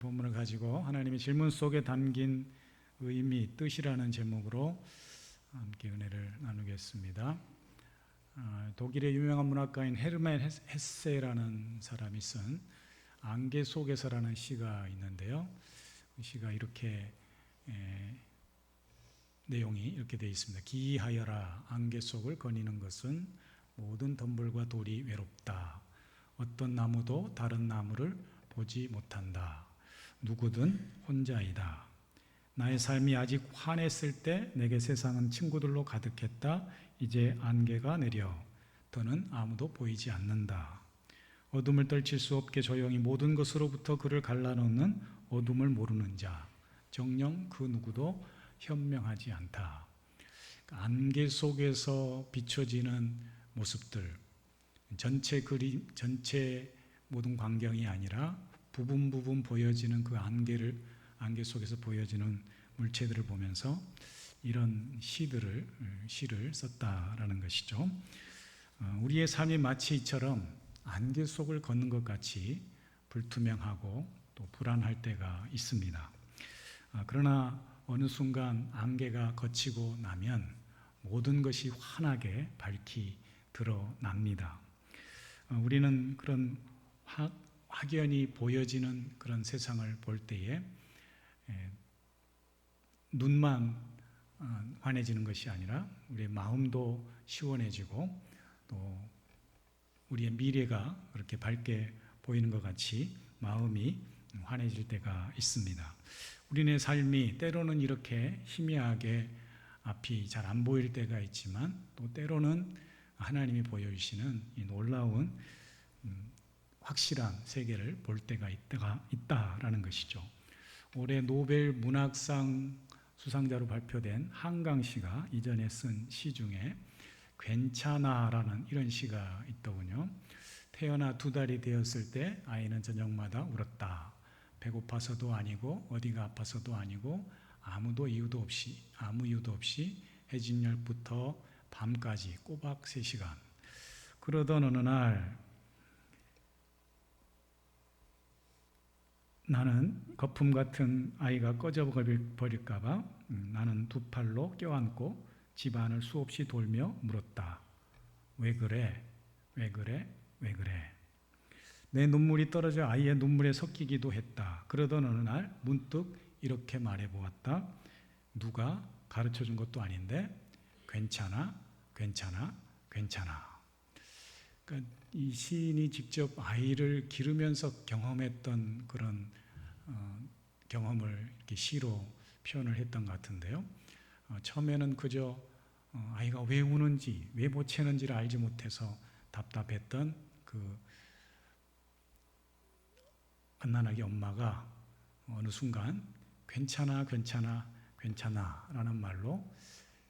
본문을 가지고 하나님의 질문 속에 담긴 의미, 뜻이라는 제목으로 함께 은혜를 나누겠습니다. 독일의 유명한 문학가인 헤르만 헤세라는 사람이 쓴 안개 속에서라는 시가 있는데요. 그 시가 이렇게 내용이 이렇게 되어 있습니다. 기이하여라. 안개 속을 거니는 것은 모든 덤불과 돌이 외롭다. 어떤 나무도 다른 나무를 보지 못한다. 누구든 혼자이다. 나의 삶이 아직 환했을 때 내게 세상은 친구들로 가득했다. 이제 안개가 내려 더는 아무도 보이지 않는다. 어둠을 떨칠 수 없게 조용히 모든 것으로부터 그를 갈라놓는 어둠을 모르는 자, 정녕 그 누구도 현명하지 않다. 안개 속에서 비춰지는 모습들, 전체 그림, 전체 모든 광경이 아니라 부분 보여지는 그 안개 속에서 보여지는 물체들을 보면서 이런 시를 썼다라는 것이죠. 우리의 삶이 마치 이처럼 안개 속을 걷는 것 같이 불투명하고 또 불안할 때가 있습니다. 그러나 어느 순간 안개가 걷히고 나면 모든 것이 환하게 밝히 드러납니다. 우리는 그런 확연히 보여지는 그런 세상을 볼 때에 눈만 환해지는 것이 아니라 우리의 마음도 시원해지고 또 우리의 미래가 그렇게 밝게 보이는 것 같이 마음이 환해질 때가 있습니다. 우리의 삶이 때로는 이렇게 희미하게 앞이 잘 안 보일 때가 있지만 또 때로는 하나님이 보여주시는 이 놀라운 확실한 세계를 볼 때가 있다라는 것이죠. 올해 노벨 문학상 수상자로 발표된 한강 씨가 이전에 쓴 시 중에 괜찮아라는 이런 시가 있더군요. 태어나 2달이 되었을 때 아이는 저녁마다 울었다. 배고파서도 아니고 어디가 아파서도 아니고 아무 이유도 없이 해진녘부터 밤까지 꼬박 3시간. 그러던 어느 날 나는 거품 같은 아이가 꺼져버릴까 봐 나는 2팔로 껴안고 집안을 수없이 돌며 물었다. 왜 그래? 왜 그래? 왜 그래? 내 눈물이 떨어져 아이의 눈물에 섞이기도 했다. 그러던 어느 날 문득 이렇게 말해보았다. 누가 가르쳐준 것도 아닌데 괜찮아, 괜찮아, 괜찮아. 그러니까 이 시인이 직접 아이를 기르면서 경험했던 그런 경험을 이렇게 시로 표현을 했던 것 같은데요. 처음에는 그저 아이가 왜 우는지, 왜 보채는지를 알지 못해서 답답했던 그 갓난아기 엄마가 어느 순간 괜찮아, 괜찮아, 괜찮아 라는 말로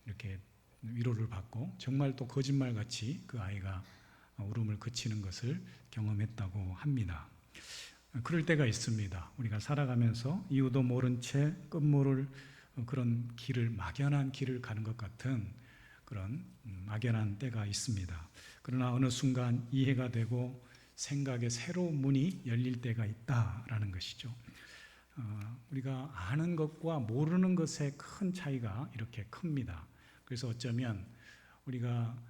이렇게 위로를 받고 정말 또 거짓말같이 그 아이가 울음을 그치는 것을 경험했다고 합니다. 그럴 때가 있습니다. 우리가 살아가면서 이유도 모른 채 끝모를 그런 막연한 길을 가는 것 같은 그런 막연한 때가 있습니다. 그러나 어느 순간 이해가 되고 생각의 새로운 문이 열릴 때가 있다라는 것이죠. 우리가 아는 것과 모르는 것의 큰 차이가 이렇게 큽니다. 그래서 어쩌면 우리가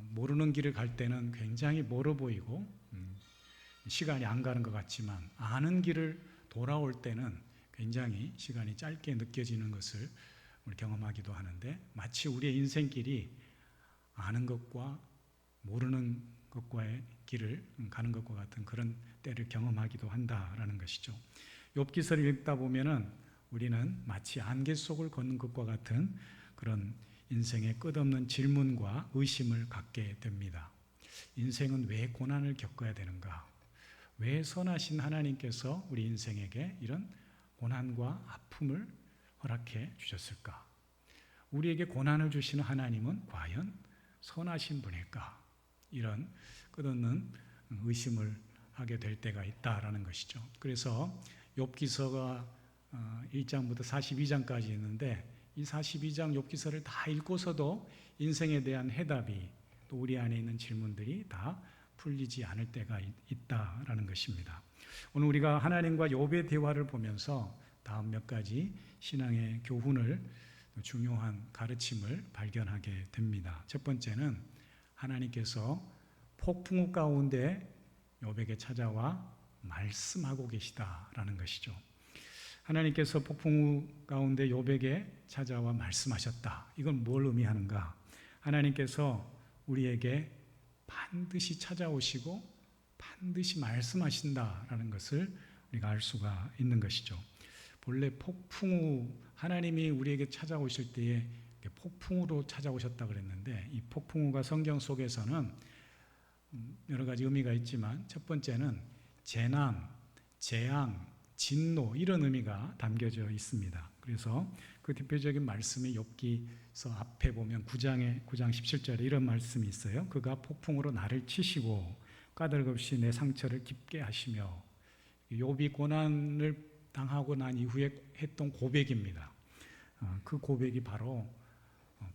모르는 길을 갈 때는 굉장히 멀어 보이고 시간이 안 가는 것 같지만 아는 길을 돌아올 때는 굉장히 시간이 짧게 느껴지는 것을 우리 경험하기도 하는데 마치 우리의 인생길이 아는 것과 모르는 것과의 길을 가는 것과 같은 그런 때를 경험하기도 한다라는 것이죠. 욥기서를 읽다 보면은 우리는 마치 안개 속을 걷는 것과 같은 그런 인생의 끝없는 질문과 의심을 갖게 됩니다. 인생은 왜 고난을 겪어야 되는가? 왜 선하신 하나님께서 우리 인생에게 이런 고난과 아픔을 허락해 주셨을까? 우리에게 고난을 주시는 하나님은 과연 선하신 분일까? 이런 끝없는 의심을 하게 될 때가 있다라는 것이죠. 그래서 욥기서가 1장부터 42장까지 있는데 이 42장 욥기서를 다 읽고서도 인생에 대한 해답이 또 우리 안에 있는 질문들이 다 풀리지 않을 때가 있다라는 것입니다. 오늘 우리가 하나님과 욥의 대화를 보면서 다음 몇 가지 신앙의 교훈을, 중요한 가르침을 발견하게 됩니다. 첫 번째는 하나님께서 폭풍우 가운데 욥에게 찾아와 말씀하고 계시다라는 것이죠. 하나님께서 폭풍우 가운데 욥에게 찾아와 말씀하셨다. 이건 뭘 의미하는가? 하나님께서 우리에게 반드시 찾아오시고 반드시 말씀하신다라는 것을 우리가 알 수가 있는 것이죠. 본래 폭풍우, 하나님이 우리에게 찾아오실 때에 폭풍우로 찾아오셨다 그랬는데, 이 폭풍우가 성경 속에서는 여러 가지 의미가 있지만 첫 번째는 재난, 재앙, 진노, 이런 의미가 담겨져 있습니다. 그래서 그 대표적인 말씀이 욥기서 앞에 보면 9장 17절에 이런 말씀이 있어요. 그가 폭풍으로 나를 치시고 까닭없이 내 상처를 깊게 하시며. 욥이 고난을 당하고 난 이후에 했던 고백입니다. 그 고백이 바로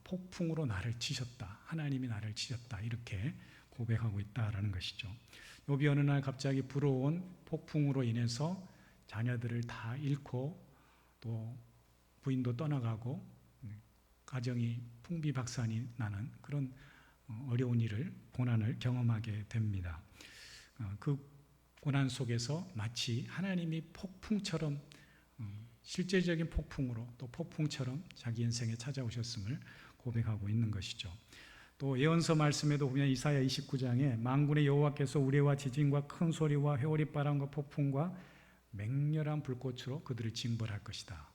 폭풍으로 나를 치셨다, 하나님이 나를 치셨다, 이렇게 고백하고 있다라는 것이죠. 욥이 어느 날 갑자기 불어온 폭풍으로 인해서 자녀들을 다 잃고 또 부인도 떠나가고 가정이 풍비박산이 나는 그런 어려운 일을, 고난을 경험하게 됩니다. 그 고난 속에서 마치 하나님이 폭풍처럼, 실제적인 폭풍으로 또 폭풍처럼 자기 인생에 찾아오셨음을 고백하고 있는 것이죠. 또 예언서 말씀에도 보면 이사야 29장에 만군의 여호와께서 우레와 지진과 큰 소리와 회오리 바람과 폭풍과 맹렬한 불꽃으로 그들을 징벌할 것이다.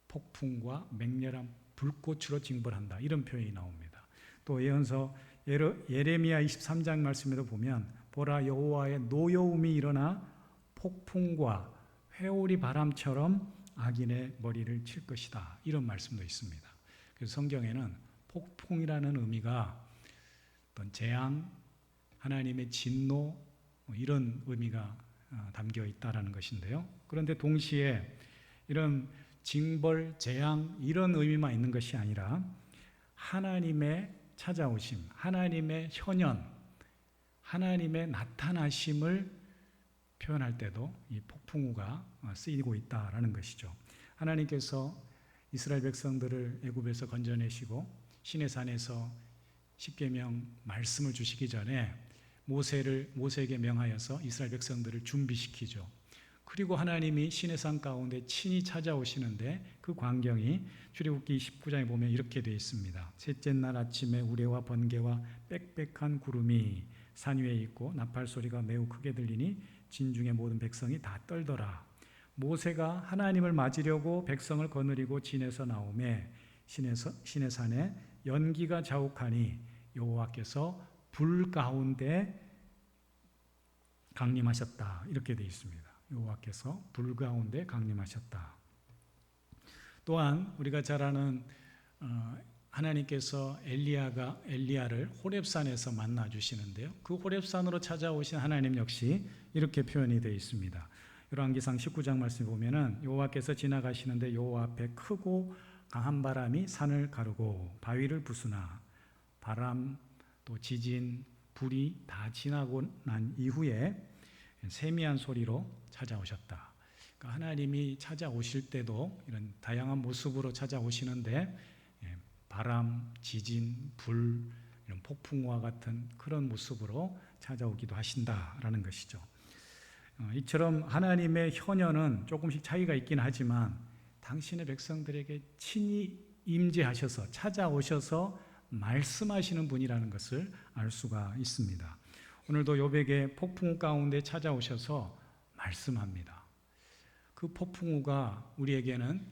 폭풍과 맹렬한 불꽃으로 징벌한다, 이런 표현이 나옵니다. 또 예언서 예레미야 23장 말씀에도 보면 보라, 여호와의 노여움이 일어나 폭풍과 회오리 바람처럼 악인의 머리를 칠 것이다, 이런 말씀도 있습니다. 그래서 성경에는 폭풍이라는 의미가 어떤 재앙, 하나님의 진노, 이런 의미가 담겨 있다라는 것인데요. 그런데 동시에 이런 징벌, 재앙, 이런 의미만 있는 것이 아니라 하나님의 찾아오심, 하나님의 현현, 하나님의 나타나심을 표현할 때도 이 폭풍우가 쓰이고 있다라는 것이죠. 하나님께서 이스라엘 백성들을 애굽에서 건져내시고 시내산에서 십계명 말씀을 주시기 전에 모세에게 명하여서 이스라엘 백성들을 준비시키죠. 그리고 하나님이 시내산 가운데 친히 찾아오시는데 그 광경이 출애굽기 19장에 보면 이렇게 되어 있습니다. 셋째 날 아침에 우레와 번개와 빽빽한 구름이 산 위에 있고 나팔 소리가 매우 크게 들리니 진중의 모든 백성이 다 떨더라. 모세가 하나님을 맞으려고 백성을 거느리고 진에서 나오매 시내산에 연기가 자욱하니 여호와께서 불 가운데 강림하셨다, 이렇게 되어 있습니다. 여호와께서 불 가운데 강림하셨다. 또한 우리가 잘 아는 하나님께서 엘리야를 호렙산에서 만나 주시는데요. 그 호렙산으로 찾아오신 하나님 역시 이렇게 표현이 되어 있습니다. 열왕기상 19장 말씀 보면은 여호와께서 지나가시는데 여호와 앞에 크고 강한 바람이 산을 가르고 바위를 부수나 바람 또 지진 불이 다 지나고 난 이후에 세미한 소리로 찾아오셨다. 그러니까 하나님이 찾아오실 때도 이런 다양한 모습으로 찾아오시는데 바람, 지진, 불, 이런 폭풍과 같은 그런 모습으로 찾아오기도 하신다라는 것이죠. 이처럼 하나님의 현현은 조금씩 차이가 있긴 하지만 당신의 백성들에게 친히 임재하셔서 찾아오셔서 말씀하시는 분이라는 것을 알 수가 있습니다. 오늘도 욥에게 폭풍우 가운데 찾아오셔서 말씀합니다. 그 폭풍우가 우리에게는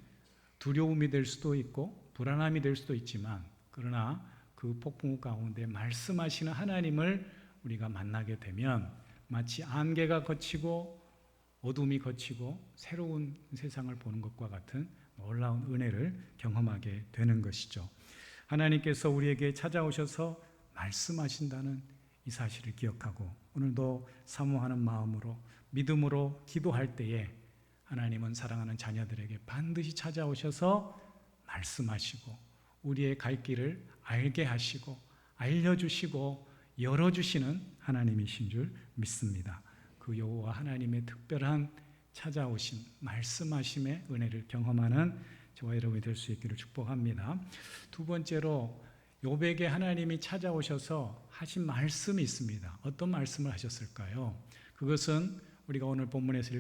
두려움이 될 수도 있고 불안함이 될 수도 있지만, 그러나 그 폭풍우 가운데 말씀하시는 하나님을 우리가 만나게 되면 마치 안개가 걷히고 어둠이 걷히고 새로운 세상을 보는 것과 같은 놀라운 은혜를 경험하게 되는 것이죠. 하나님께서 우리에게 찾아오셔서 말씀하신다는 이 사실을 기억하고 오늘도 사모하는 마음으로 믿음으로 기도할 때에 하나님은 사랑하는 자녀들에게 반드시 찾아오셔서 말씀하시고 우리의 갈 길을 알게 하시고 알려주시고 열어주시는 하나님이신 줄 믿습니다. 그 여호와 하나님의 특별한 찾아오심, 말씀하심의 은혜를 경험하는 저와 여러분이 될 수 있기를 축복합니다. 두 번째로 욥에게 하나님이 찾아오셔서 하신 말씀이 있습니다. 어떤 말씀을 하셨을까요? 그것은 우리가 오늘 본문에서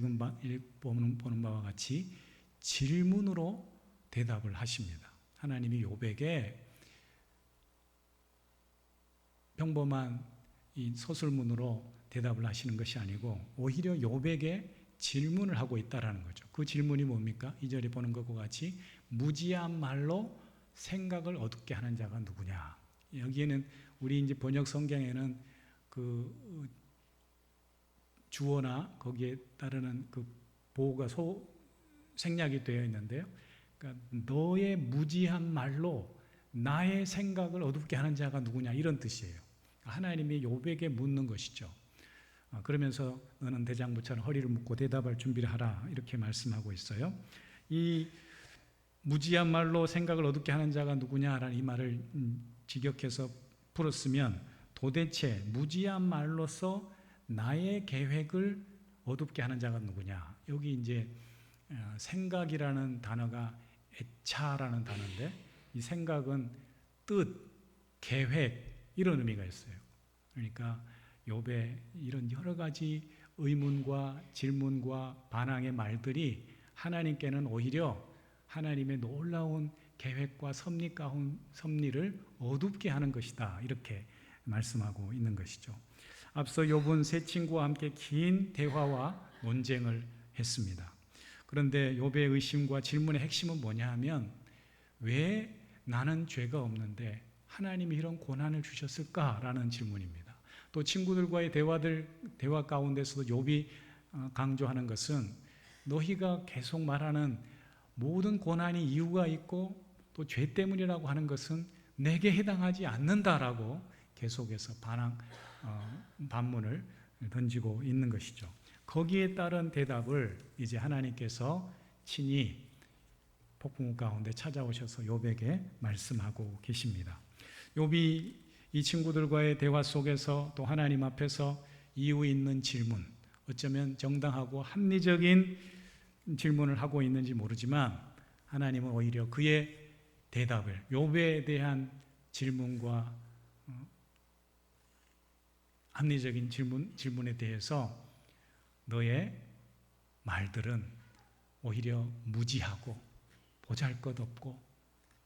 보는 바와 같이 질문으로 대답을 하십니다. 하나님이 욥에게 평범한 이 서술문으로 대답을 하시는 것이 아니고 오히려 욥에게 질문을 하고 있다라는 거죠. 그 질문이 뭡니까? 2절에 보는 것과 같이 무지한 말로 생각을 어둡게 하는 자가 누구냐. 여기에는 우리 이제 번역 성경에는 그 주어나 거기에 따르는 그 보호가 생략이 되어 있는데요. 그러니까 너의 무지한 말로 나의 생각을 어둡게 하는 자가 누구냐 이런 뜻이에요. 하나님이 욥에게 묻는 것이죠. 그러면서 너는 대장부처럼 허리를 묶고 대답할 준비를 하라 이렇게 말씀하고 있어요. 이 무지한 말로 생각을 어둡게 하는 자가 누구냐라는 이 말을 직역해서 풀었으면 도대체 무지한 말로서 나의 계획을 어둡게 하는 자가 누구냐. 여기 이제 생각이라는 단어가 애차라는 단어인데 이 생각은 뜻, 계획 이런 의미가 있어요. 그러니까 욥의 이런 여러 가지 의문과 질문과 반항의 말들이 하나님께는 오히려 하나님의 놀라운 계획과 섭리를 어둡게 하는 것이다 이렇게 말씀하고 있는 것이죠. 앞서 욥은 세 친구와 함께 긴 대화와 논쟁을 했습니다. 그런데 욥의 의심과 질문의 핵심은 뭐냐 하면 왜 나는 죄가 없는데 하나님이 이런 고난을 주셨을까라는 질문입니다. 또 친구들과의 대화 가운데서도 욥이 강조하는 것은 너희가 계속 말하는 모든 고난이 이유가 있고 또 죄 때문이라고 하는 것은 내게 해당하지 않는다라고 계속해서 반문을 던지고 있는 것이죠. 거기에 따른 대답을 이제 하나님께서 친히 폭풍 가운데 찾아오셔서 욥에게 말씀하고 계십니다. 욥이 이 친구들과의 대화 속에서 또 하나님 앞에서 이유 있는 질문, 어쩌면 정당하고 합리적인 질문을 하고 있는지 모르지만 하나님은 오히려 그의 대답을 욥에 대한 질문과 합리적인 질문에 대해서 너의 말들은 오히려 무지하고 보잘것없고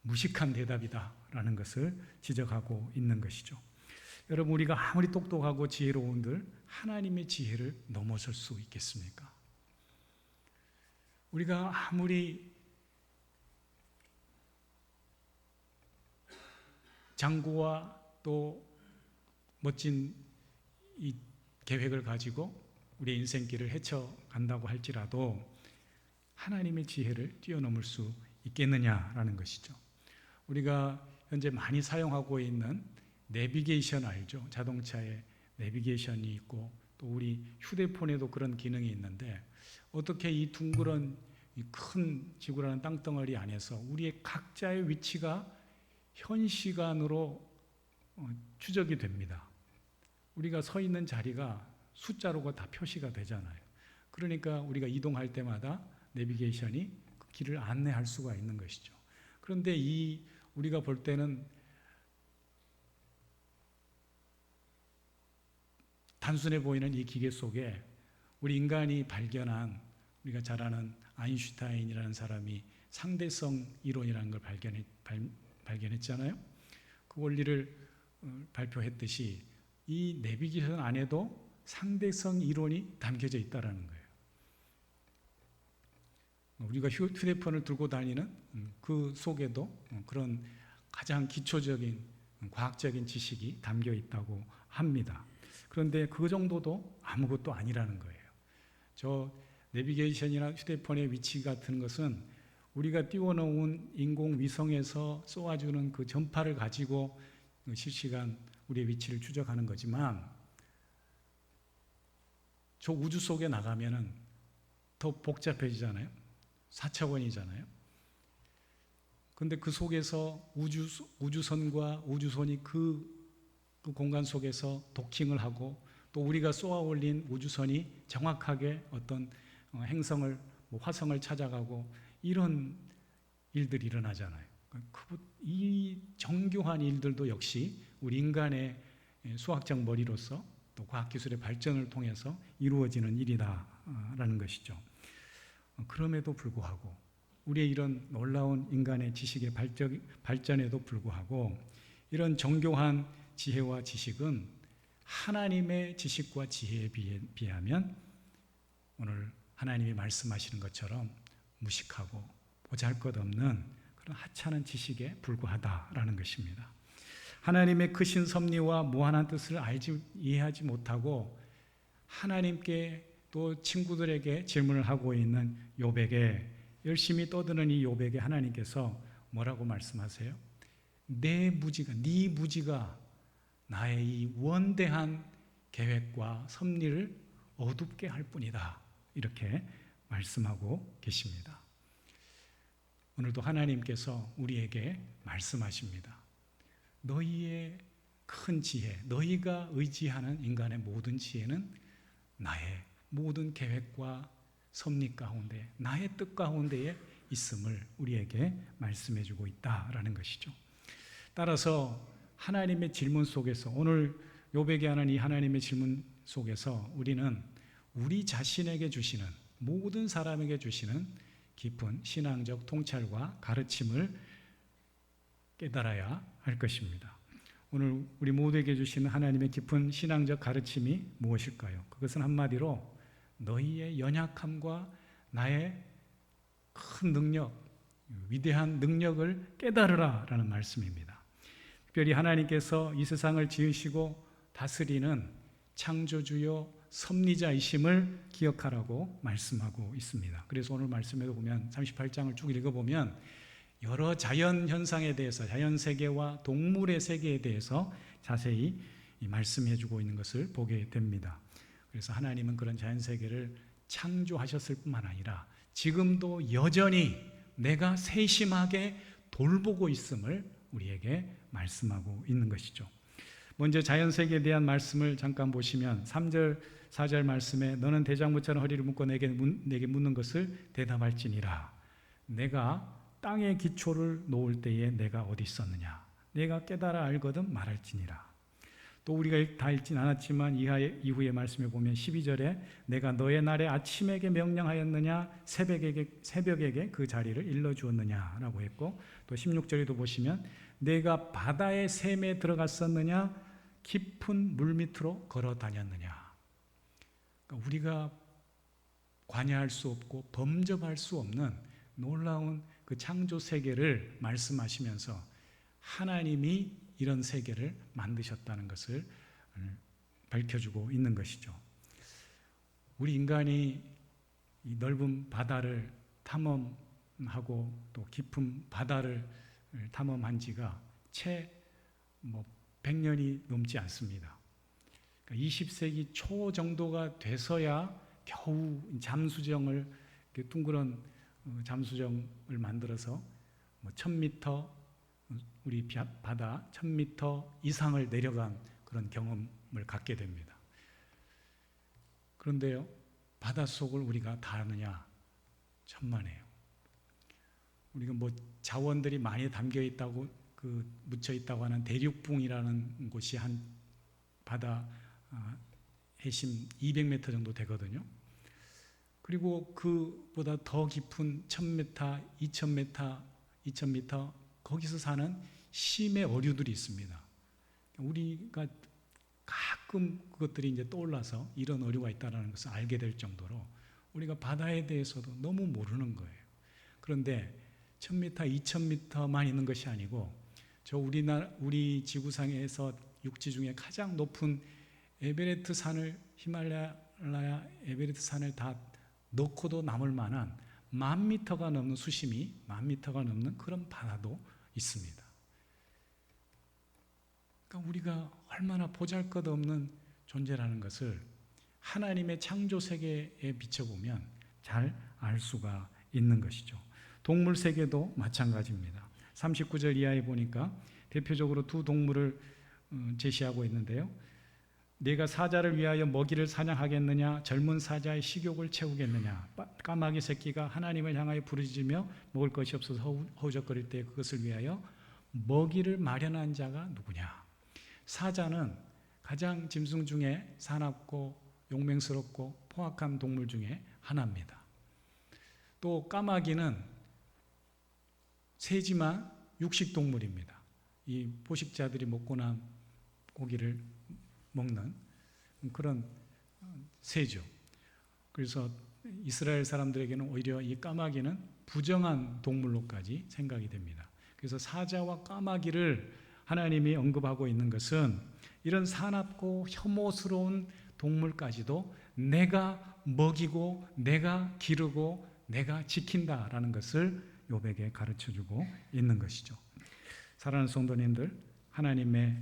무식한 대답이다라는 것을 지적하고 있는 것이죠. 여러분, 우리가 아무리 똑똑하고 지혜로운들 하나님의 지혜를 넘어설 수 있겠습니까? 우리가 아무리 장구와 또 멋진 이 계획을 가지고 우리의 인생길을 헤쳐간다고 할지라도 하나님의 지혜를 뛰어넘을 수 있겠느냐라는 것이죠. 우리가 현재 많이 사용하고 있는 내비게이션 알죠? 자동차에 내비게이션이 있고 또 우리 휴대폰에도 그런 기능이 있는데 어떻게 이 둥그런 이 큰 지구라는 땅덩어리 안에서 우리의 각자의 위치가 현 시간으로 추적이 됩니다. 우리가 서 있는 자리가 숫자로가 다 표시가 되잖아요. 그러니까 우리가 이동할 때마다 내비게이션이 그 길을 안내할 수가 있는 것이죠. 그런데 우리가 볼 때는 단순해 보이는 이 기계 속에 우리 인간이 발견한 우리가 잘 아는 아인슈타인이라는 사람이 상대성 이론이라는 걸 발견했잖아요. 그 원리를 발표했듯이 이 내비게이션 안에도 상대성 이론이 담겨져 있다는 거예요. 우리가 휴대폰을 들고 다니는 그 속에도 그런 가장 기초적인 과학적인 지식이 담겨 있다고 합니다. 그런데 그 정도도 아무것도 아니라는 거예요. 저 내비게이션이나 휴대폰의 위치 같은 것은 우리가 띄워놓은 인공위성에서 쏘아주는 그 전파를 가지고 실시간 우리의 위치를 추적하는 거지만 저 우주 속에 나가면은 더 복잡해지잖아요. 4차원이잖아요. 근데 그 속에서 우주선과 우주선이 그 공간 속에서 도킹을 하고 또 우리가 쏘아 올린 우주선이 정확하게 어떤 행성을 화성을 찾아가고 이런 일들이 일어나잖아요. 이 정교한 일들도 역시 우리 인간의 수학적 머리로서 또 과학기술의 발전을 통해서 이루어지는 일이다라는 것이죠. 그럼에도 불구하고 우리의 이런 놀라운 인간의 지식의 발전에도 불구하고 이런 정교한 지혜와 지식은 하나님의 지식과 지혜에 비하면 오늘 하나님이 말씀하시는 것처럼 무식하고 보잘것없는 그런 하찮은 지식에 불과하다라는 것입니다. 하나님의 크신 섭리와 무한한 뜻을 이해하지 못하고 하나님께 또 친구들에게 질문을 하고 있는 욥에게 열심히 떠드는 이 욥에게 하나님께서 뭐라고 말씀하세요? 네 무지가 나의 이 원대한 계획과 섭리를 어둡게 할 뿐이다. 이렇게 말씀하고 계십니다. 오늘도 하나님께서 우리에게 말씀하십니다. 너희의 큰 지혜, 너희가 의지하는 인간의 모든 지혜는 나의 모든 계획과 섭리 가운데, 나의 뜻 가운데에 있음을 우리에게 말씀해 주고 있다라는 것이죠. 따라서 하나님의 질문 속에서, 오늘 욥에게 하는 이 하나님의 질문 속에서 우리는 우리 자신에게 주시는, 모든 사람에게 주시는 깊은 신앙적 통찰과 가르침을 깨달아야 할 것입니다. 오늘 우리 모두에게 주시는 하나님의 깊은 신앙적 가르침이 무엇일까요? 그것은 한마디로 너희의 연약함과 나의 큰 능력, 위대한 능력을 깨달으라 라는 말씀입니다. 특별히 하나님께서 이 세상을 지으시고 다스리는 창조주요 섭리자이심을 기억하라고 말씀하고 있습니다. 그래서 오늘 말씀에도 보면 38장을 쭉 읽어보면 여러 자연 현상에 대해서, 자연 세계와 동물의 세계에 대해서 자세히 말씀해 주고 있는 것을 보게 됩니다. 그래서 하나님은 그런 자연 세계를 창조하셨을 뿐만 아니라 지금도 여전히 내가 세심하게 돌보고 있음을 우리에게 말씀하고 있는 것이죠. 먼저 자연 세계에 대한 말씀을 잠깐 보시면 3절, 4절 말씀에 너는 대장부처럼 허리를 묶고 내게 묻는 것을 대답할지니라. 내가 땅의 기초를 놓을 때에 내가 어디 있었느냐. 내가 깨달아 알거든 말할지니라. 또 우리가 다 읽진 않았지만 이후의 말씀에 보면 12절에 내가 너의 날에 아침에게 명령하였느냐 새벽에게 그 자리를 일러주었느냐라고 했고, 또 16절에도 보시면 내가 바다의 샘에 들어갔었느냐 깊은 물 밑으로 걸어 다녔느냐. 그러니까 우리가 관여할 수 없고 범접할 수 없는 놀라운 그 창조 세계를 말씀하시면서 하나님이 이런 세계를 만드셨다는 것을 밝혀주고 있는 것이죠. 우리 인간이 이 넓은 바다를 탐험하고 또 깊은 바다를 탐험한 지가 채 100년이 넘지 않습니다. 그러니까 20세기 초 정도가 돼서야 겨우 잠수정을, 둥그런 잠수정을 만들어서 1000m, 우리 바다 1000m 이상을 내려간 그런 경험을 갖게 됩니다. 그런데요, 바닷속을 우리가 다 아느냐? 천만에요. 우리가 자원들이 많이 담겨 있다고, 묻혀 있다고 하는 대륙붕이라는 곳이 한 바다 해심 200m 정도 되거든요. 그리고 그보다 더 깊은 1000m, 2000m 거기서 사는 심해 어류들이 있습니다. 우리가 가끔 그것들이 이제 떠올라서 이런 어류가 있다는 것을 알게 될 정도로 우리가 바다에 대해서도 너무 모르는 거예요. 그런데 1000m, 2000m만 있는 것이 아니고 우리 지구상에서 육지 중에 가장 높은 에베레스트 산을, 히말라야 에베레스트 산을 다 넣고도 남을 만한 10,000m가 넘는 수심이 10,000m가 넘는 그런 바다도 있습니다. 그러니까 우리가 얼마나 보잘것없는 존재라는 것을 하나님의 창조 세계에 비춰보면 잘 알 수가 있는 것이죠. 동물 세계도 마찬가지입니다. 39절 이하에 보니까 대표적으로 두 동물을 제시하고 있는데요. 네가 사자를 위하여 먹이를 사냥하겠느냐? 젊은 사자의 식욕을 채우겠느냐? 까마귀 새끼가 하나님을 향하여 부르짖으며 먹을 것이 없어서 허우적거릴 때 그것을 위하여 먹이를 마련한 자가 누구냐? 사자는 가장 짐승 중에 사납고 용맹스럽고 포악한 동물 중에 하나입니다. 또 까마귀는 새지만 육식동물입니다. 이 포식자들이 먹고 난 고기를 먹는 그런 새죠. 그래서 이스라엘 사람들에게는 오히려 이 까마귀는 부정한 동물로까지 생각이 됩니다. 그래서 사자와 까마귀를 하나님이 언급하고 있는 것은 이런 사납고 혐오스러운 동물까지도 내가 먹이고 내가 기르고 내가 지킨다라는 것을 욥에게 가르쳐주고 있는 것이죠. 사랑하는 성도님들, 하나님의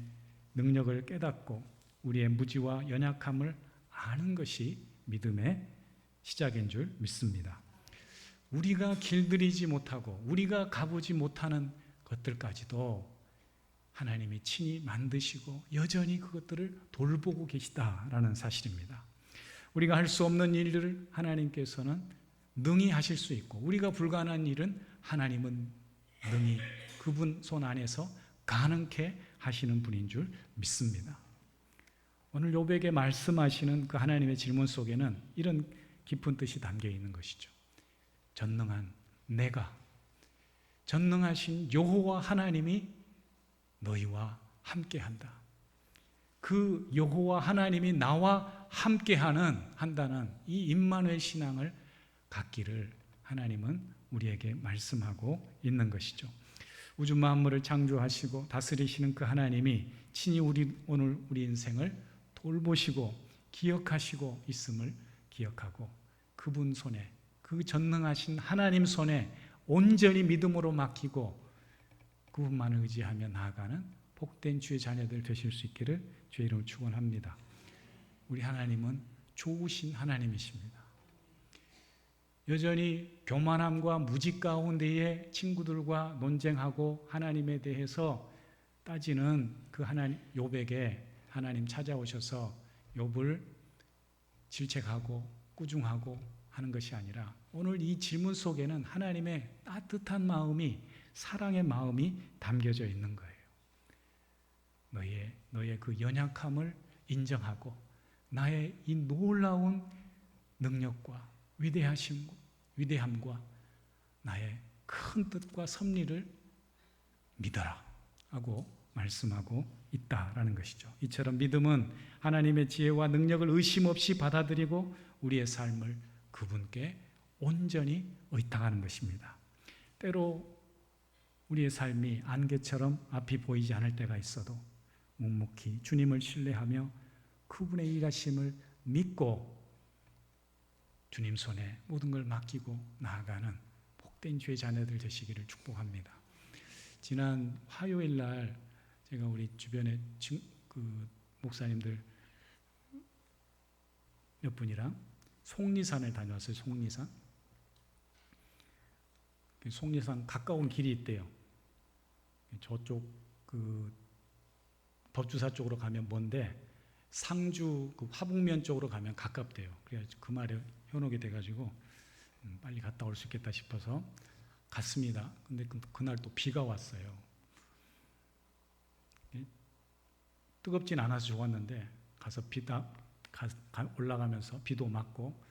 능력을 깨닫고 우리의 무지와 연약함을 아는 것이 믿음의 시작인 줄 믿습니다. 우리가 길들이지 못하고 우리가 가보지 못하는 것들까지도 하나님이 친히 만드시고 여전히 그것들을 돌보고 계시다라는 사실입니다. 우리가 할 수 없는 일들을 하나님께서는 능히 하실 수 있고 우리가 불가능한 일은 하나님은 능히 그분 손 안에서 가능케 하시는 분인 줄 믿습니다. 오늘 욥에게 말씀하시는 그 하나님의 질문 속에는 이런 깊은 뜻이 담겨 있는 것이죠. 전능한 내가, 전능하신 여호와 하나님이 너희와 함께한다. 그 여호와 하나님이 나와 함께한다는 이 임마누엘 신앙을 갖기를 하나님은 우리에게 말씀하고 있는 것이죠. 우주 만물을 창조하시고 다스리시는 그 하나님이 친히 오늘 우리 인생을 돌보시고 기억하시고 있음을 기억하고 그분 손에, 그 전능하신 하나님 손에 온전히 믿음으로 맡기고 그분만을 의지하며 나아가는 복된 주의 자녀들 되실 수 있기를 주의 이름으로 축원합니다. 우리 하나님은 좋으신 하나님이십니다. 여전히 교만함과 무지 가운데에 친구들과 논쟁하고 하나님에 대해서 따지는 그 하나님 욥에게 하나님 찾아오셔서 욥을 질책하고 꾸중하고 하는 것이 아니라 오늘 이 질문 속에는 하나님의 따뜻한 마음이, 사랑의 마음이 담겨져 있는 거예요. 너의 그 연약함을 인정하고 나의 이 놀라운 능력과 위대함과 나의 큰 뜻과 섭리를 믿어라 하고 말씀하고 있다라는 것이죠. 이처럼 믿음은 하나님의 지혜와 능력을 의심 없이 받아들이고 우리의 삶을 그분께 온전히 의탁하는 것입니다. 때로 우리의 삶이 안개처럼 앞이 보이지 않을 때가 있어도 묵묵히 주님을 신뢰하며 그분의 일하심을 믿고 주님 손에 모든 걸 맡기고 나아가는 복된 주의 자녀들 되시기를 축복합니다. 지난 화요일 날 제가 우리 주변에 그 목사님들 몇 분이랑 속리산을 다녀왔어요. 속리산 가까운 길이 있대요. 저쪽 그 법주사 쪽으로 가면 먼데 상주 그 화북면 쪽으로 가면 가깝대요. 그래서 그 말에 현혹이 돼가지고 빨리 갔다 올 수 있겠다 싶어서 갔습니다. 근데 그날 또 비가 왔어요. 뜨겁진 않아서 좋았는데 가서 올라가면서 비도 맞고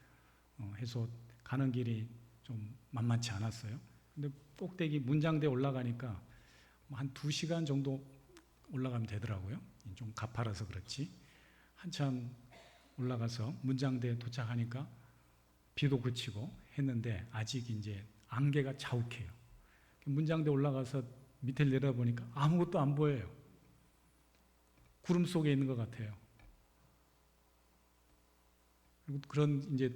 해서 가는 길이 좀 만만치 않았어요. 근데 꼭대기 문장대에 올라가니까 한 2시간 정도 올라가면 되더라고요. 좀 가파라서 그렇지. 한참 올라가서 문장대에 도착하니까 비도 그치고 했는데 아직 이제 안개가 자욱해요. 문장대 올라가서 밑에 내려보니까 아무것도 안 보여요. 구름 속에 있는 것 같아요. 그리고 그런 이제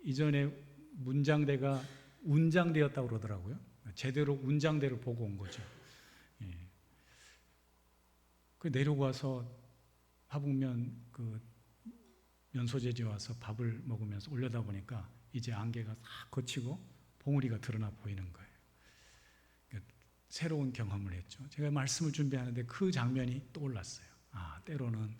이전에 문장대가 운장대였다고 그러더라고요. 제대로 운장대를 보고 온 거죠. 예. 그 내려와서 화북면 그 면소재지에 와서 밥을 먹으면서 올려다 보니까 이제 안개가 싹 걷히고 봉우리가 드러나 보이는 거예요. 그러니까 새로운 경험을 했죠. 제가 말씀을 준비하는데 그 장면이 떠올랐어요. 때로는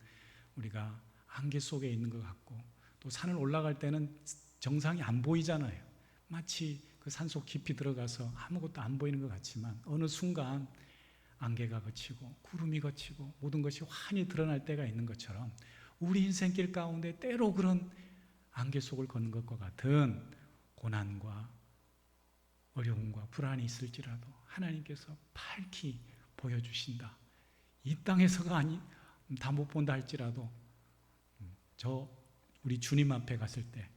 우리가 안개 속에 있는 것 같고, 또 산을 올라갈 때는 정상이 안 보이잖아요. 마치 그 산속 깊이 들어가서 아무것도 안 보이는 것 같지만 어느 순간 안개가 걷히고 구름이 걷히고 모든 것이 환히 드러날 때가 있는 것처럼, 우리 인생길 가운데 때로 그런 안개 속을 걷는 것과 같은 고난과 어려움과 불안이 있을지라도 하나님께서 밝히 보여주신다. 이 땅에서가 다 못 본다 할지라도 우리 주님 앞에 갔을 때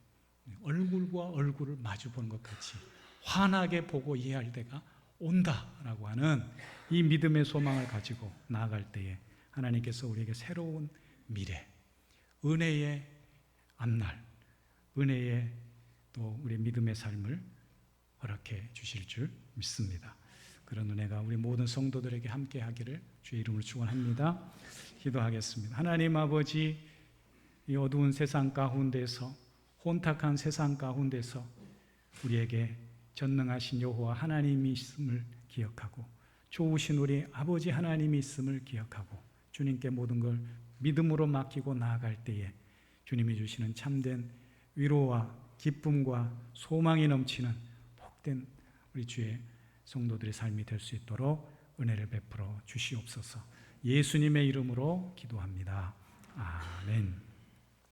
얼굴과 얼굴을 마주 보는 것 같이 환하게 보고 이해할 때가 온다라고 하는 이 믿음의 소망을 가지고 나아갈 때에 하나님께서 우리에게 새로운 미래, 은혜의 앞날, 은혜의 또 우리 믿음의 삶을 허락해 주실 줄 믿습니다. 그런 은혜가 우리 모든 성도들에게 함께 하기를 주의 이름으로 축원합니다. 기도하겠습니다. 하나님 아버지, 이 어두운 세상 가운데서, 혼탁한 세상 가운데서 우리에게 전능하신 여호와 하나님이 있음을 기억하고 좋으신 우리 아버지 하나님이 있음을 기억하고 주님께 모든 걸 믿음으로 맡기고 나아갈 때에 주님이 주시는 참된 위로와 기쁨과 소망이 넘치는 복된 우리 주의 성도들의 삶이 될 수 있도록 은혜를 베풀어 주시옵소서. 예수님의 이름으로 기도합니다. 아멘.